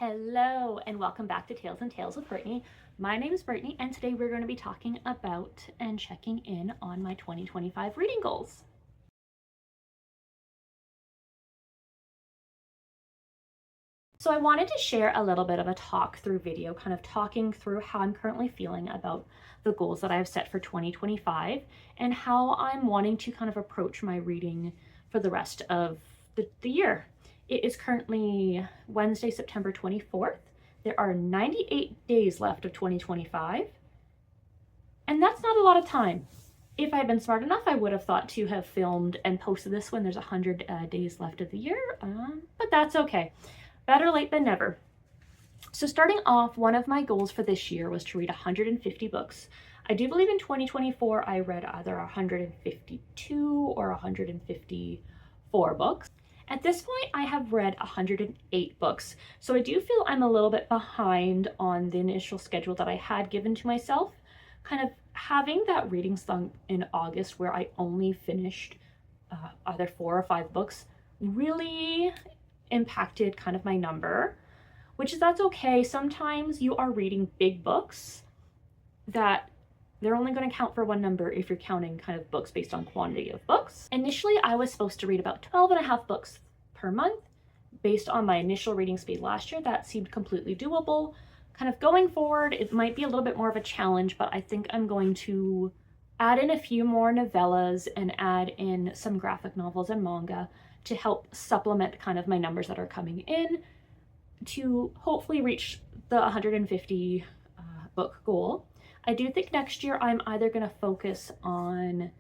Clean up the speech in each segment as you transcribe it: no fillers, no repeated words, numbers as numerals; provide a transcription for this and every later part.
Hello and welcome back to Tales and Tales with Brittany. My name is Brittany and today we're going to be talking about and checking in on my 2025 reading goals. So I wanted to share a little bit of a talk through video, kind of talking through how I'm currently feeling about the goals that I have set for 2025 and how I'm wanting to kind of approach my reading for the rest of the year. It is currently Wednesday, September 24th. There are 98 days left of 2025, and that's not a lot of time. If I had been smart enough, I would have thought to have filmed and posted this when there's 100 days left of the year, but that's okay. Better late than never. So starting off, one of my goals for this year was to read 150 books. I do believe in 2024 I read either 152 or 154 books. At this point, I have read 108 books, so I do feel I'm a little bit behind on the initial schedule that I had given to myself. Kind of having that reading slump in August where I only finished either 4 or 5 books really impacted kind of my number, which is that's okay. Sometimes you are reading big books that they're only going to count for one number if you're counting kind of books based on quantity of books. Initially, I was supposed to read about 12 and a half books per month. Based on my initial reading speed last year, that seemed completely doable. Kind of going forward, it might be a little bit more of a challenge, but I think I'm going to add in a few more novellas and add in some graphic novels and manga to help supplement kind of my numbers that are coming in to hopefully reach the 150 book goal. I do think next year I'm either going to focus on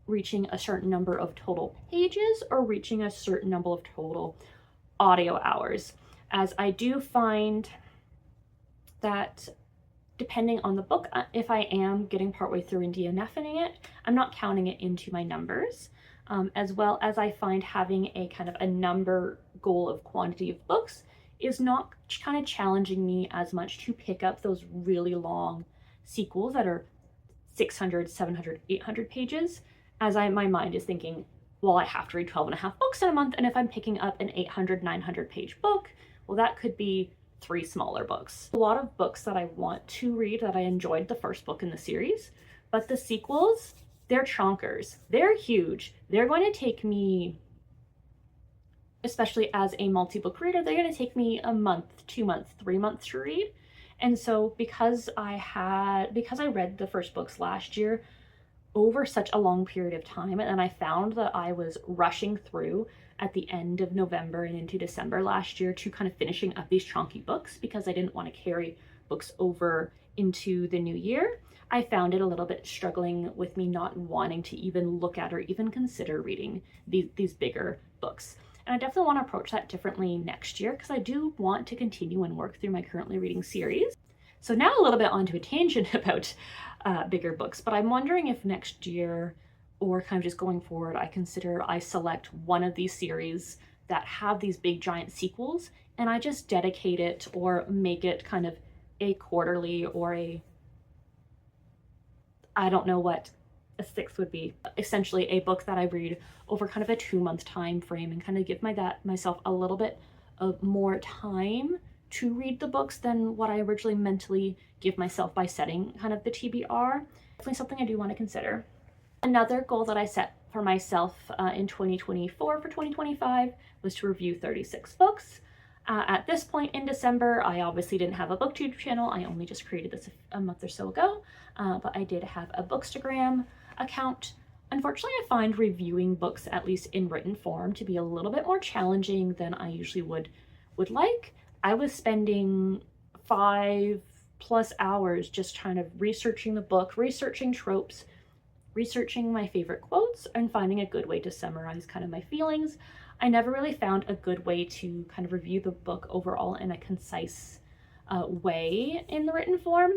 reaching a certain number of total pages or reaching a certain number of total audio hours, as I do find that depending on the book, if I am getting partway through and DNFing it, I'm not counting it into my numbers, as well as I find having a kind of a number goal of quantity of books is not kind of challenging me as much to pick up those really long sequels that are 600, 700, 800 pages, as my mind is thinking, well, I have to read 12 and a half books in a month, and if I'm picking up an 800, 900 page book, well, that could be 3 smaller books. A lot of books that I want to read that I enjoyed the first book in the series, but the sequels, they're chonkers. They're huge. They're going to take me, especially as a multi-book reader, they're going to take me a month, 2 months, 3 months to read. And so because I read the first books last year over such a long period of time, and I found that I was rushing through at the end of November and into December last year to kind of finishing up these chunky books because I didn't want to carry books over into the new year, I found it a little bit struggling with me not wanting to even look at or even consider reading these bigger books. And I definitely want to approach that differently next year because I do want to continue and work through my currently reading series. So now a little bit onto a tangent about bigger books, but I'm wondering if next year or kind of just going forward, I select one of these series that have these big giant sequels and I just dedicate it or make it kind of a quarterly or I don't know what a 6th would be, essentially a book that I read over kind of a 2-month time frame and kind of give myself a little bit of more time to read the books than what I originally mentally give myself by setting kind of the TBR. Definitely something I do want to consider. Another goal that I set for myself in 2024 for 2025 was to review 36 books. At this point in December, I obviously didn't have a booktube channel. I only just created this a month or so ago, but I did have a Bookstagram account. Unfortunately, I find reviewing books, at least in written form, to be a little bit more challenging than I usually would like. I was spending 5+ hours just kind of researching the book, researching tropes, researching my favorite quotes, and finding a good way to summarize kind of my feelings. I never really found a good way to kind of review the book overall in a concise way in the written form,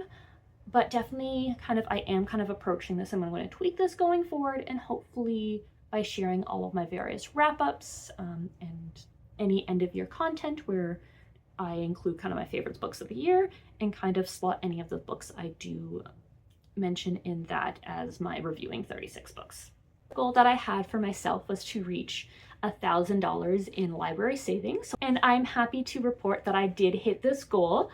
but definitely I am kind of approaching this and I'm going to tweak this going forward, and hopefully by sharing all of my various wrap-ups and any end of year content where I include kind of my favorite books of the year and kind of slot any of the books I do mention in that as my reviewing 36 books. The goal that I had for myself was to reach $1,000 in library savings. And I'm happy to report that I did hit this goal.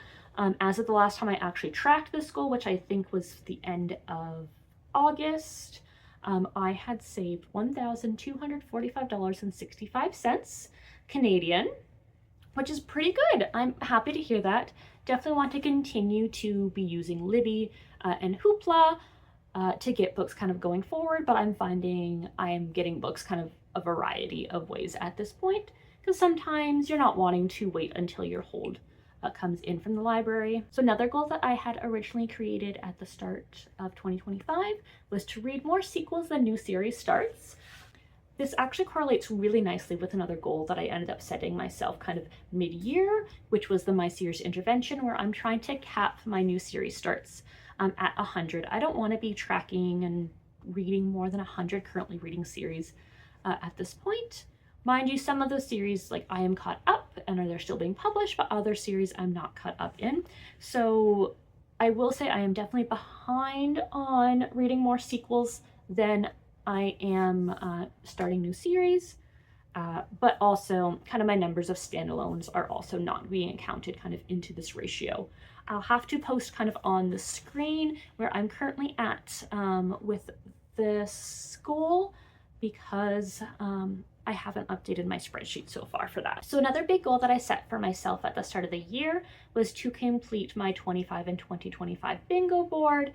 As of the last time I actually tracked this goal, which I think was the end of August, I had saved $1,245.65 Canadian, which is pretty good. I'm happy to hear that. Definitely want to continue to be using Libby and Hoopla to get books kind of going forward, but I'm finding I'm getting books kind of a variety of ways at this point, because sometimes you're not wanting to wait until your hold comes in from the library. So another goal that I had originally created at the start of 2025 was to read more sequels than new series starts. This actually correlates really nicely with another goal that I ended up setting myself kind of mid-year, which was the My Series Intervention, where I'm trying to cap my new series starts at 100. I don't want to be tracking and reading more than 100 currently reading series at this point. Mind you, some of those series, like, I am caught up and they're still being published, but other series I'm not caught up in. So I will say I am definitely behind on reading more sequels than I am starting new series, but also kind of my numbers of standalones are also not being counted kind of into this ratio. I'll have to post kind of on the screen where I'm currently at with this goal, because I haven't updated my spreadsheet so far for that. So another big goal that I set for myself at the start of the year was to complete my 25 and 2025 bingo board.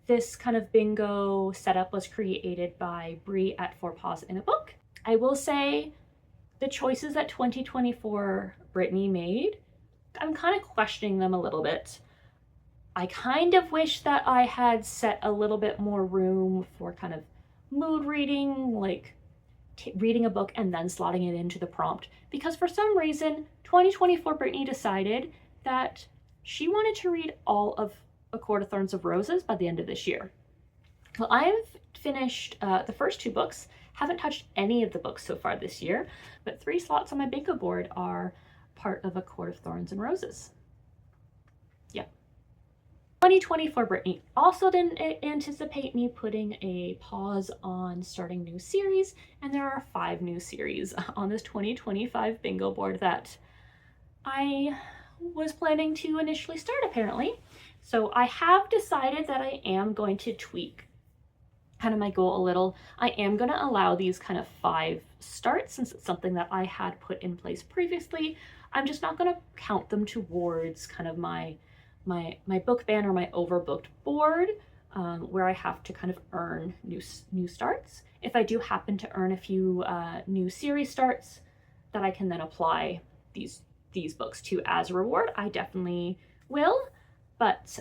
This kind of bingo setup was created by Bree at Four Paws in a Book. I will say the choices that 2024 Brittany made, I'm kind of questioning them a little bit. I kind of wish that I had set a little bit more room for kind of mood reading, like reading a book and then slotting it into the prompt, because for some reason 2024 Brittany decided that she wanted to read all of A Court of Thorns of Roses by the end of this year. Well, I've finished the first 2 books, haven't touched any of the books so far this year, but 3 slots on my bingo board are part of A Court of Thorns and Roses. Yeah. 2024 Brittany also didn't anticipate me putting a pause on starting new series, and there are 5 new series on this 2025 bingo board that I was planning to initially start, apparently. So I have decided that I am going to tweak kind of my goal a little. I am going to allow these kind of 5 starts, since it's something that I had put in place previously. I'm just not going to count them towards kind of my book ban or my overbooked board, where I have to kind of earn new starts. If I do happen to earn a few new series starts that I can then apply these books to as a reward, I definitely will. But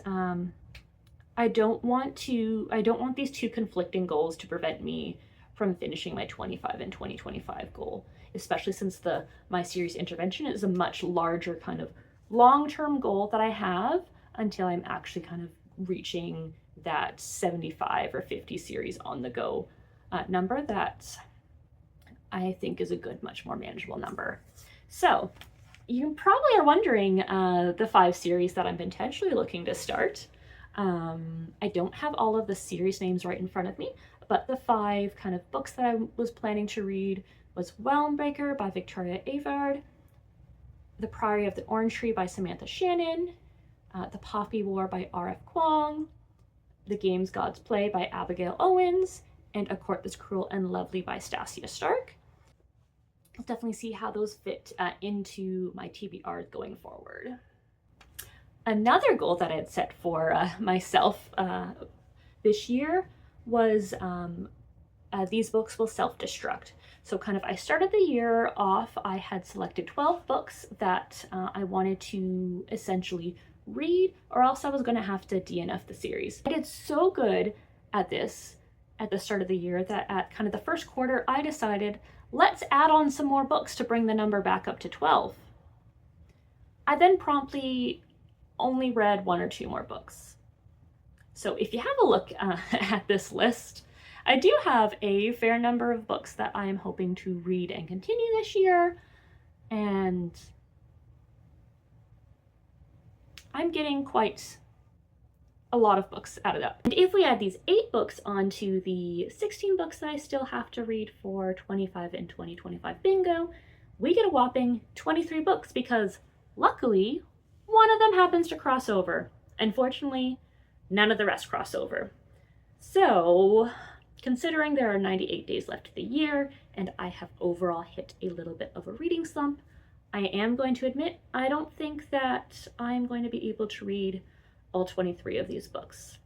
I don't want these 2 conflicting goals to prevent me from finishing my 25 and 2025 goal, especially since my series intervention is a much larger kind of long-term goal that I have until I'm actually kind of reaching that 75 or 50 series on the go number that I think is a good, much more manageable number. So you probably are wondering the 5 series that I'm potentially looking to start. I don't have all of the series names right in front of me, but the 5 kind of books that I was planning to read was Wellmbreaker by Victoria Avard, The Priory of the Orange Tree by Samantha Shannon, The Poppy War by R.F. Kuang, The Games Gods Play by Abigail Owens, and A Court That's Cruel and Lovely by Stasia Stark. I'll definitely see how those fit into my TBRs going forward. Another goal that I had set for myself this year was these books will self-destruct. So kind of I started the year off, I had selected 12 books that I wanted to essentially read, or else I was going to have to DNF the series. I did so good at this at the start of the year that at kind of the first quarter, I decided, let's add on some more books to bring the number back up to 12. I then promptly only read 1 or 2 more books. So if you have a look at this list, I do have a fair number of books that I am hoping to read and continue this year, and I'm getting quite a lot of books added up. And if we add these 8 books onto the 16 books that I still have to read for 25 and 2025 bingo, we get a whopping 23 books because luckily one of them happens to cross over. Unfortunately, none of the rest cross over. So, considering there are 98 days left of the year and I have overall hit a little bit of a reading slump, I am going to admit I don't think that I'm going to be able to read all 23 of these books,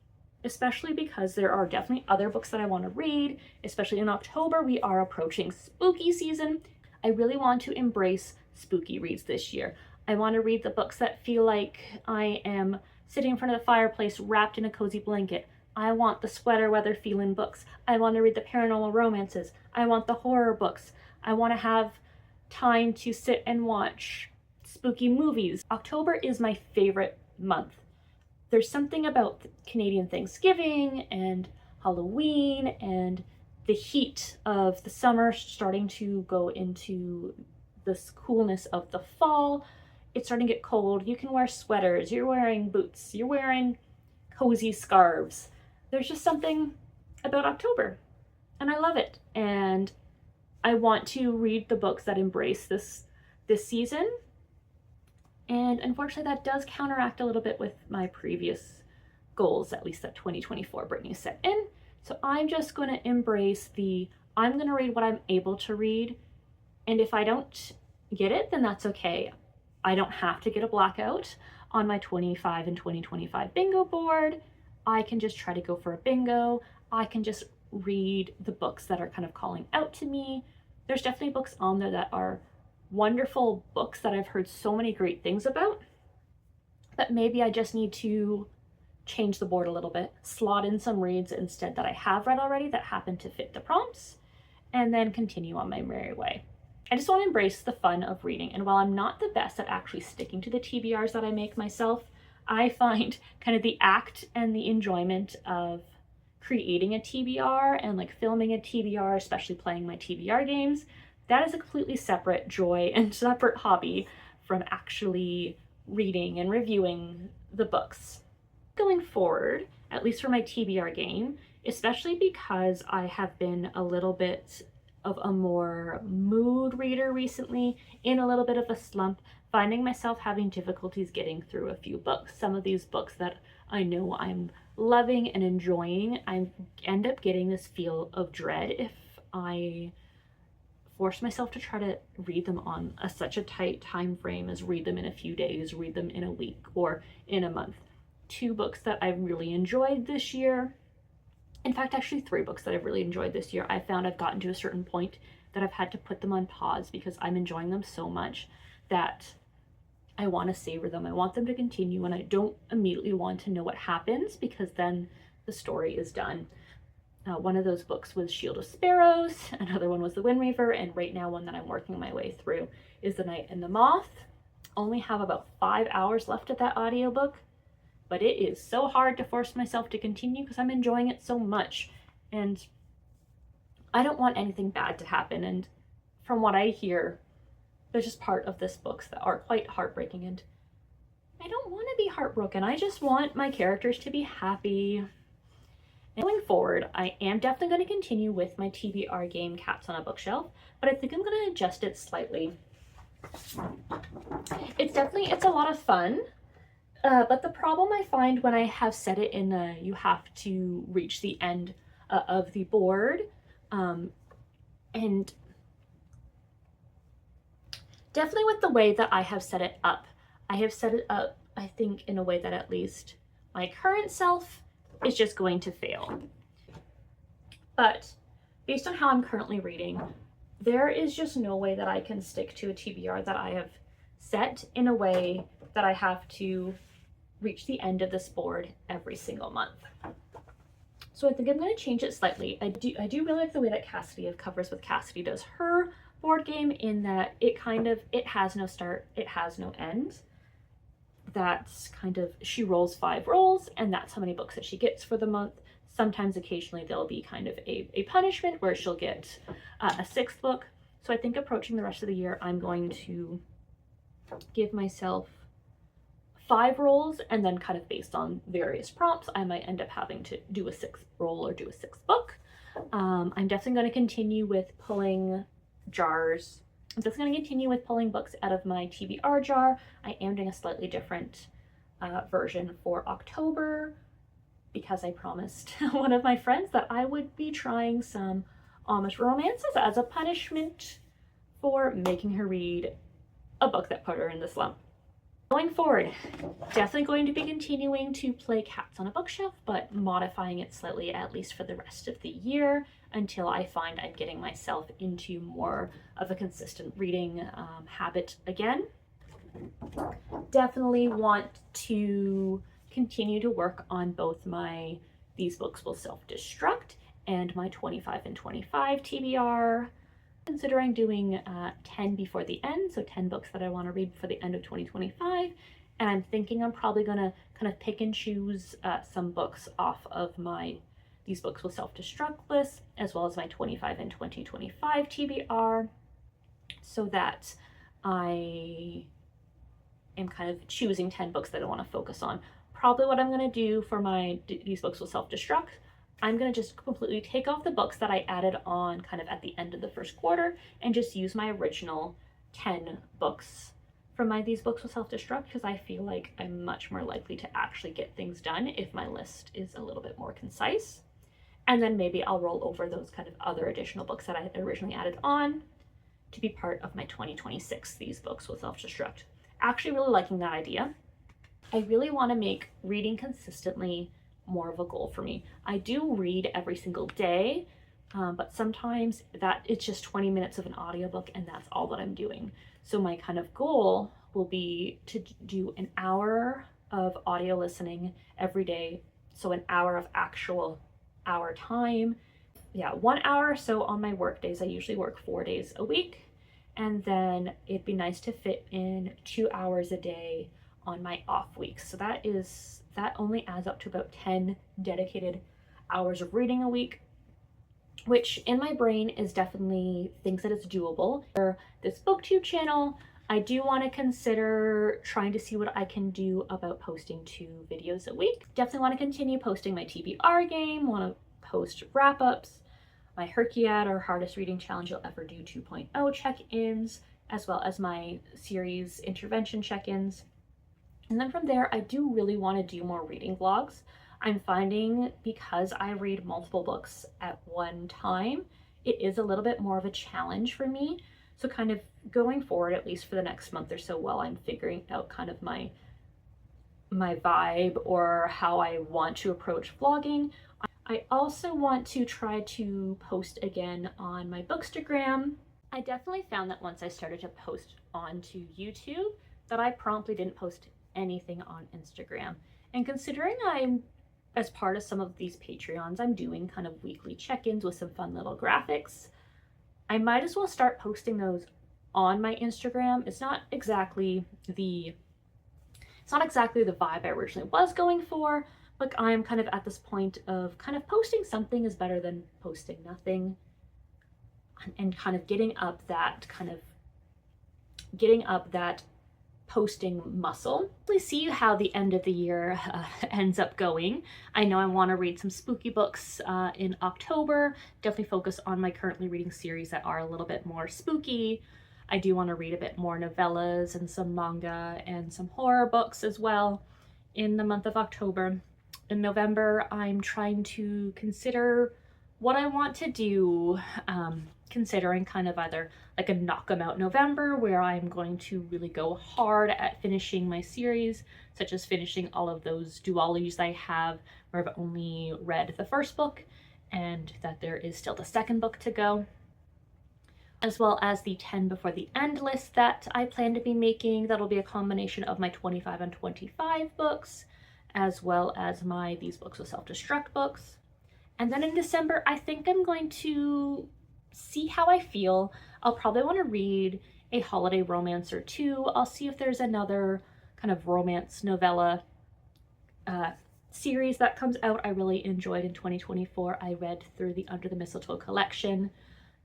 especially because there are definitely other books that I want to read, especially in October. We are approaching spooky season. I really want to embrace spooky reads this year. I want to read the books that feel like I am sitting in front of the fireplace wrapped in a cozy blanket. I want the sweater weather feeling books. I want to read the paranormal romances. I want the horror books. I want to have time to sit and watch spooky movies. October is my favorite month. There's something about Canadian Thanksgiving and Halloween and the heat of the summer starting to go into this coolness of the fall. It's starting to get cold. You can wear sweaters, you're wearing boots, you're wearing cozy scarves. There's just something about October and I love it. And I want to read the books that embrace this season. And unfortunately, that does counteract a little bit with my previous goals, at least that 2024 Brittany set in. So I'm just going to embrace I'm going to read what I'm able to read. And if I don't get it, then that's okay. I don't have to get a blackout on my 25 and 2025 bingo board. I can just try to go for a bingo. I can just read the books that are kind of calling out to me. There's definitely books on there that are wonderful books that I've heard so many great things about, but maybe I just need to change the board a little bit, slot in some reads instead that I have read already that happen to fit the prompts, and then continue on my merry way. I just want to embrace the fun of reading, and while I'm not the best at actually sticking to the TBRs that I make myself, I find kind of the act and the enjoyment of creating a TBR and like filming a TBR, especially playing my TBR games, that is a completely separate joy and separate hobby from actually reading and reviewing the books. Going forward, at least for my TBR game, especially because I have been a little bit of a more mood reader recently, in a little bit of a slump, finding myself having difficulties getting through a few books. Some of these books that I know I'm loving and enjoying, I end up getting this feel of dread if I force myself to try to read them on such a tight time frame as read them in a few days, read them in a week, or in a month. 2 books that I've really enjoyed this year, in fact, actually 3 books that I've really enjoyed this year, I found I've gotten to a certain point that I've had to put them on pause because I'm enjoying them so much that I want to savor them. I want them to continue, and I don't immediately want to know what happens because then the story is done. One of those books was Shield of Sparrows, another one was The Wind Reaver, and right now one that I'm working my way through is The Night and the Moth. Only have about 5 hours left of that audiobook, but it is so hard to force myself to continue because I'm enjoying it so much, and I don't want anything bad to happen. And from what I hear, there's just part of this books that are quite heartbreaking, and I don't want to be heartbroken. I just want my characters to be happy. And going forward, I am definitely going to continue with my TBR game Cats on a Bookshelf, but I think I'm going to adjust it slightly. It's a lot of fun, but the problem I find when I have set it in the you have to reach the end of the board, and definitely with the way that I have set it up, I think, in a way that at least my current self is just going to fail. But based on how I'm currently reading, there is just no way that I can stick to a TBR that I have set in a way that I have to reach the end of this board every single month. So I think I'm going to change it slightly. I do really like the way that Cassidy of Covers with Cassidy does her board game, in that it has no start, it has no end. That's kind of, she rolls 5 rolls and that's how many books that she gets for the month. Sometimes occasionally there'll be kind of a punishment where she'll get a 6th book. So I think approaching the rest of the year, I'm going to give myself 5 rolls, and then kind of based on various prompts, I might end up having to do a 6th roll or do a 6th book. I'm definitely going to continue with pulling jars. I'm just going to continue with pulling books out of my TBR jar. I am doing a slightly different version for October because I promised one of my friends that I would be trying some Amish romances as a punishment for making her read a book that put her in the slump. Going forward, definitely going to be continuing to play Cats on a Bookshelf, but modifying it slightly, at least for the rest of the year, until I find I'm getting myself into more of a consistent reading habit again. Definitely want to continue to work on both my These Books Will Self-Destruct and my 25 and 25 TBR. Considering doing 10 before the end, so 10 books that I want to read before the end of 2025, and I'm thinking I'm probably going to kind of pick and choose some books off of my These Books Will Self-Destruct list, as well as my 25 and 2025 TBR, so that I am kind of choosing 10 books that I want to focus on. Probably what I'm going to do for my These Books Will Self-Destruct, I'm going to just completely take off the books that I added on kind of at the end of the first quarter and just use my original 10 books from my These Books Will Self-Destruct, because I feel like I'm much more likely to actually get things done if my list is a little bit more concise. And then maybe I'll roll over those kind of other additional books that I had originally added on to be part of my 2026 These Books Will Self-Destruct. Actually really liking that idea. I really want to make reading consistently more of a goal for me. I do read every single day, but sometimes that it's just 20 minutes of an audiobook and that's all that I'm doing. So my kind of goal will be to do an hour of audio listening every day. So an hour of actual hour time. Yeah, 1 hour or so on my work days. I usually work 4 days a week. And then it'd be nice to fit in 2 hours a day on my off weeks. So that only adds up to about 10 dedicated hours of reading a week, which in my brain is definitely thinks that it's doable. For this booktube channel, I do want to consider trying to see what I can do about posting 2 videos a week. Definitely want to continue posting my TBR game, want to post wrap-ups, my Herkiad or Hardest Reading Challenge You'll Ever Do 2.0 check-ins, as well as my series intervention check-ins. And then from there, I do really want to do more reading vlogs. I'm finding because I read multiple books at one time, it is a little bit more of a challenge for me. So kind of going forward, at least for the next month or so, while I'm figuring out kind of my vibe or how I want to approach vlogging, I also want to try to post again on my Bookstagram. I definitely found that once I started to post onto YouTube, that I promptly didn't post anything on Instagram. And considering I'm, as part of some of these Patreons, I'm doing kind of weekly check-ins with some fun little graphics, I might as well start posting those on my Instagram. It's not exactly the vibe I originally was going for, but I'm kind of at this point of kind of posting something is better than posting nothing, and kind of getting up that posting muscle. We'll see how the end of the year ends up going. I know I want to read some spooky books in October. Definitely focus on my currently reading series that are a little bit more spooky. I do want to read a bit more novellas and some manga and some horror books as well in the month of October. In November, I'm trying to consider what I want to do, considering kind of either like a knock 'em out November, where I'm going to really go hard at finishing my series, such as finishing all of those duologies I have where I've only read the first book and that there is still the second book to go, as well as the 10 before the end list that I plan to be making. That'll be a combination of my 25 and 25 books, as well as my These Books Will Self-Destruct books. And then in December, I think I'm going to see how I feel. I'll probably want to read a holiday romance or 2. I'll see if there's another kind of romance novella series that comes out. I really enjoyed in 2024. I read through the Under the Mistletoe collection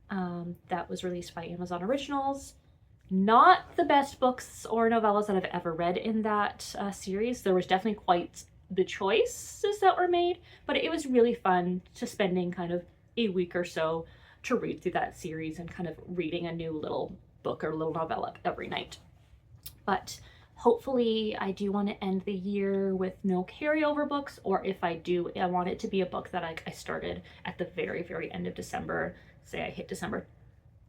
that was released by Amazon Originals. Not the best books or novellas that I've ever read in that series. There was definitely quite the choices that were made, but it was really fun to spending kind of a week or so to read through that series and kind of reading a new little book or little novella every night. But hopefully I do want to end the year with no carryover books, or if I do, I want it to be a book that I started at the very, very end of December. Say I hit December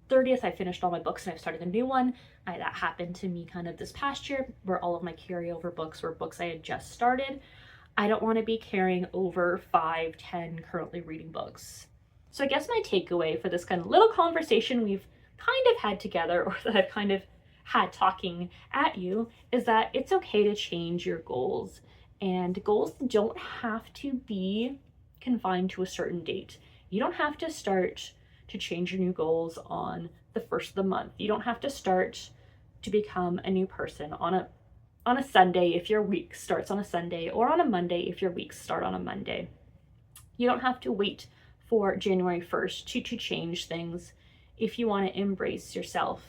30th, I finished all my books and I've started a new one. That happened to me kind of this past year, where all of my carryover books were books I had just started. I don't want to be carrying over 5, 10 currently reading books. So I guess my takeaway for this kind of little conversation we've kind of had together, or that I've kind of had talking at you, is that it's okay to change your goals. And goals don't have to be confined to a certain date. You don't have to start to change your new goals on the first of the month. You don't have to start to become a new person on a Sunday if your week starts on a Sunday, or on a Monday if your weeks start on a Monday. You don't have to wait for January 1st to change things. If you want to embrace yourself,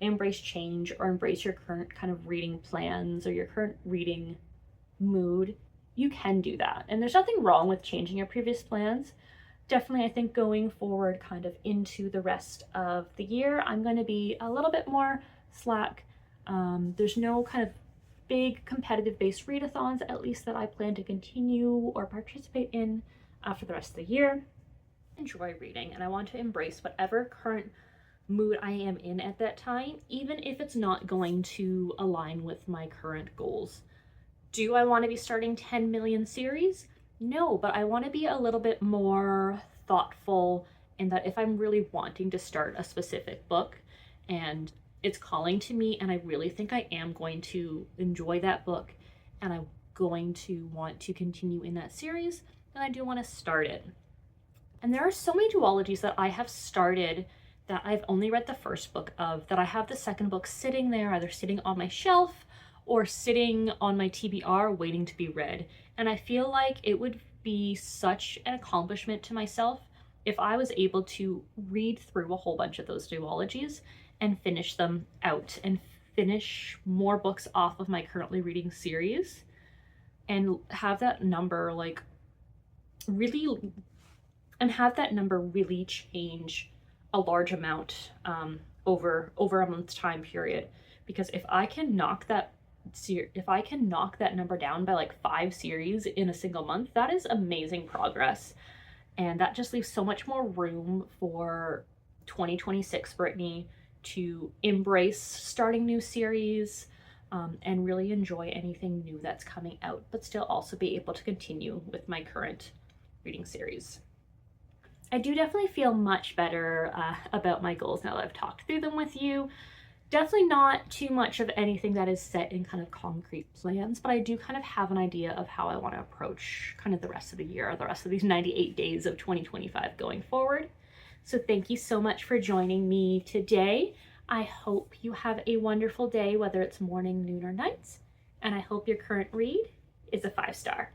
embrace change, or embrace your current kind of reading plans or your current reading mood, you can do that. And there's nothing wrong with changing your previous plans. Definitely, I think going forward kind of into the rest of the year, I'm going to be a little bit more slack. There's no kind of big competitive based readathons, at least that I plan to continue or participate in for the rest of the year. Enjoy reading, and I want to embrace whatever current mood I am in at that time, even if it's not going to align with my current goals. Do I want to be starting 10 million series? No, but I want to be a little bit more thoughtful in that if I'm really wanting to start a specific book and it's calling to me and I really think I am going to enjoy that book and I'm going to want to continue in that series, then I do want to start it. And there are so many duologies that I have started that I've only read the first book of, that I have the second book sitting there, either sitting on my shelf or sitting on my TBR waiting to be read. And I feel like it would be such an accomplishment to myself if I was able to read through a whole bunch of those duologies and finish them out and finish more books off of my currently reading series and have that number really change a large amount over a month's time period. Because if I can knock that number down by 5 series in a single month, that is amazing progress. And that just leaves so much more room for 2026 Brittany to embrace starting new series and really enjoy anything new that's coming out, but still also be able to continue with my current reading series. I do definitely feel much better about my goals now that I've talked through them with you. Definitely not too much of anything that is set in kind of concrete plans, but I do kind of have an idea of how I want to approach kind of the rest of the year, the rest of these 98 days of 2025 going forward. So thank you so much for joining me today. I hope you have a wonderful day, whether it's morning, noon, or night, and I hope your current read is a 5-star.